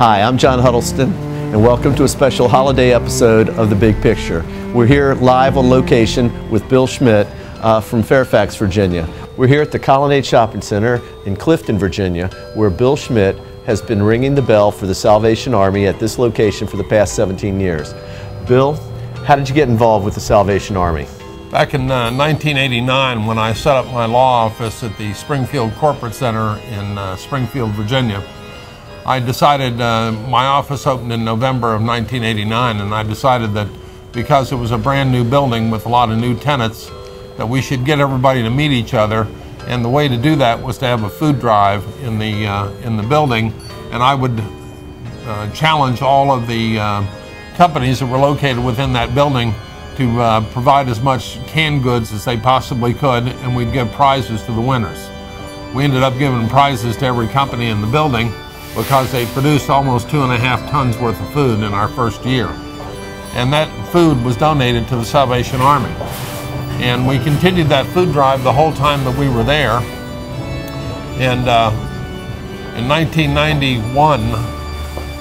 Hi, I'm Jon Huddleston, and welcome to a special holiday episode of The Big Picture. We're here live on location with Bill Schmidt from Fairfax, Virginia. We're here at the Colonnade Shopping Center in Clifton, Virginia, where Bill Schmidt has been ringing the bell for the Salvation Army at this location for the past 17 years. Bill, how did you get involved with the Salvation Army? Back in 1989, when I set up my law office at the Springfield Corporate Center in Springfield, Virginia, I decided, my office opened in November of 1989, and I decided that because it was a brand new building with a lot of new tenants, that we should get everybody to meet each other, and the way to do that was to have a food drive in the building, and I would challenge all of the companies that were located within that building to provide as much canned goods as they possibly could, and we'd give prizes to the winners. We ended up giving prizes to every company in the building because they produced almost 2.5 tons worth of food in our first year. And that food was donated to the Salvation Army. And we continued that food drive the whole time that we were there. And in 1991,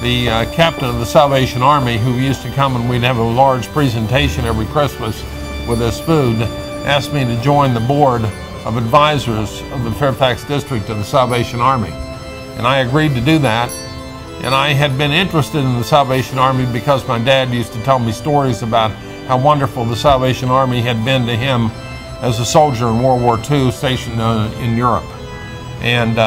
the captain of the Salvation Army, who used to come and we'd have a large presentation every Christmas with this food, asked me to join the board of advisors of the Fairfax district of the Salvation Army. And I agreed to do that. And I had been interested in the Salvation Army because my dad used to tell me stories about how wonderful the Salvation Army had been to him as a soldier in World War II stationed in Europe. And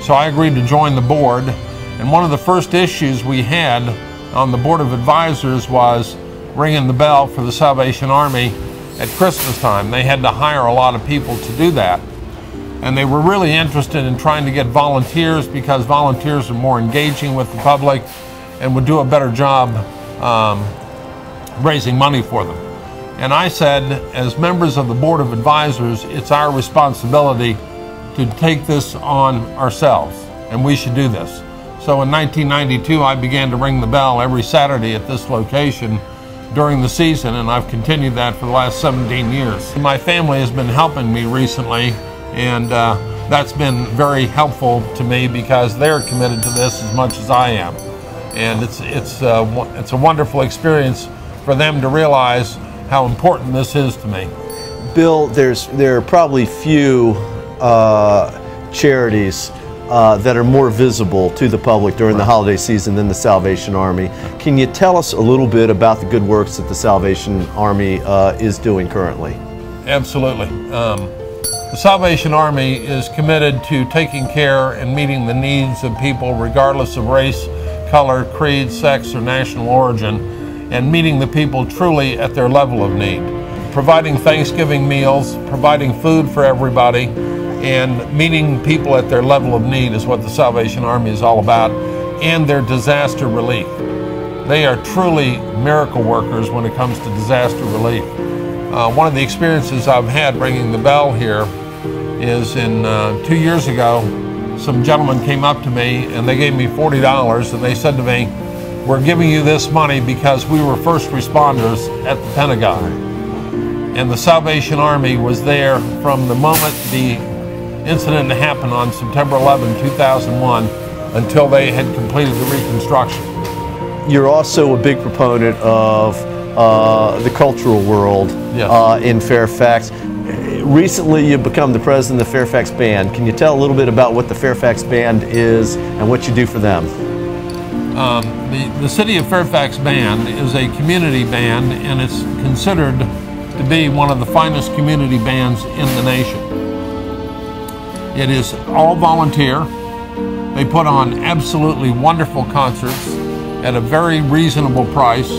so I agreed to join the board. And one of the first issues we had on the Board of Advisors was ringing the bell for the Salvation Army at Christmas time. They had to hire a lot of people to do that. And they were really interested in trying to get volunteers because volunteers are more engaging with the public and would do a better job raising money for them. And I said, as members of the Board of Advisors, it's our responsibility to take this on ourselves, and we should do this. So in 1992, I began to ring the bell every Saturday at this location during the season, and I've continued that for the last 17 years. My family has been helping me recently, and that's been very helpful to me because they're committed to this as much as I am. And it's a wonderful experience for them to realize how important this is to me. Bill, there are probably few charities that are more visible to the public during the holiday season than the Salvation Army. Can you tell us a little bit about the good works that the Salvation Army is doing currently? Absolutely. The Salvation Army is committed to taking care and meeting the needs of people regardless of race, color, creed, sex, or national origin, and meeting the people truly at their level of need. Providing Thanksgiving meals, providing food for everybody, and meeting people at their level of need is what the Salvation Army is all about, and their disaster relief. They are truly miracle workers when it comes to disaster relief. One of the experiences I've had ringing the bell here is in 2 years ago, some gentlemen came up to me and they gave me $40 and they said to me, "We're giving you this money because we were first responders at the Pentagon." And the Salvation Army was there from the moment the incident happened on September 11, 2001 until they had completed the reconstruction. You're also a big proponent of the cultural world. Yes. In Fairfax. Recently you've become the president of the Fairfax Band. Can you tell a little bit about what the Fairfax Band is and what you do for them? The City of Fairfax Band is a community band, and it's considered to be one of the finest community bands in the nation. It is all volunteer. They put on absolutely wonderful concerts at a very reasonable price,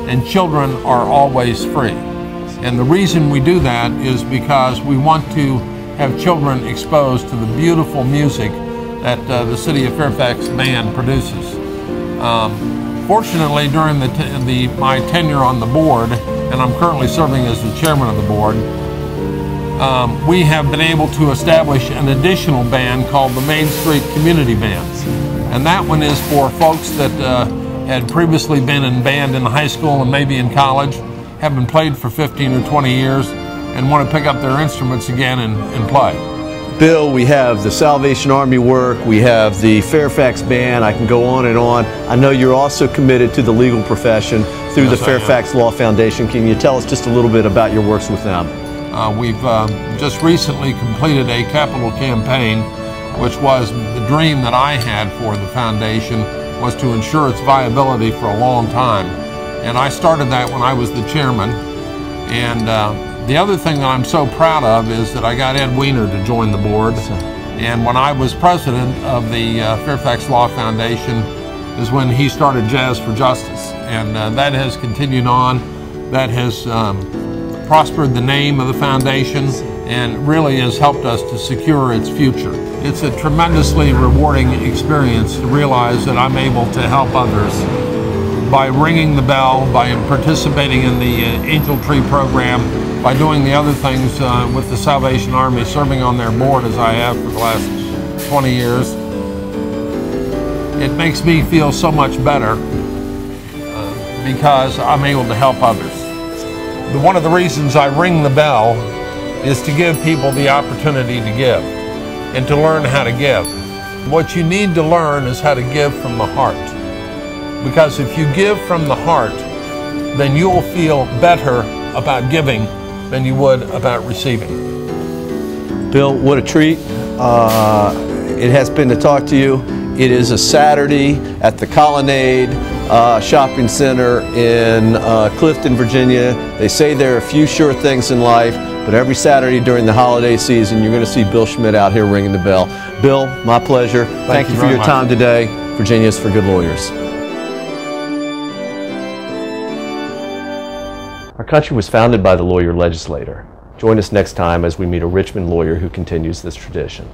and children are always free. And the reason we do that is because we want to have children exposed to the beautiful music that the City of Fairfax Band produces. Fortunately, during my tenure on the board, and I'm currently serving as the chairman of the board, we have been able to establish an additional band called the Main Street Community Bands. And that one is for folks that had previously been in band in high school and maybe in college, haven't played for 15 or 20 years, and want to pick up their instruments again and play. Bill, we have the Salvation Army work, we have the Fairfax Band, I can go on and on. I know you're also committed to the legal profession through the Fairfax Law Foundation. Can you tell us just a little bit about your works with them? We've just recently completed a capital campaign, which was the dream that I had for the foundation, was to ensure its viability for a long time. And I started that when I was the chairman. And the other thing that I'm so proud of is that I got Ed Weiner to join the board. And when I was president of the Fairfax Law Foundation is when he started Jazz for Justice. And that has continued on. That has prospered the name of the foundation and really has helped us to secure its future. It's a tremendously rewarding experience to realize that I'm able to help others by ringing the bell, by participating in the Angel Tree program, by doing the other things with the Salvation Army, serving on their board as I have for the last 20 years. It makes me feel so much better because I'm able to help others. One of the reasons I ring the bell is to give people the opportunity to give and to learn how to give. What you need to learn is how to give from the heart. Because if you give from the heart, then you'll feel better about giving than you would about receiving. Bill, what a treat it has been to talk to you. It is a Saturday at the Colonnade Shopping Center in Clifton, Virginia. They say there are a few sure things in life, but every Saturday during the holiday season, you're going to see Bill Schmidt out here ringing the bell. Bill, my pleasure. Thank you for your time today. Virginia's for Good Lawyers. Our country was founded by the lawyer legislator. Join us next time as we meet a Richmond lawyer who continues this tradition.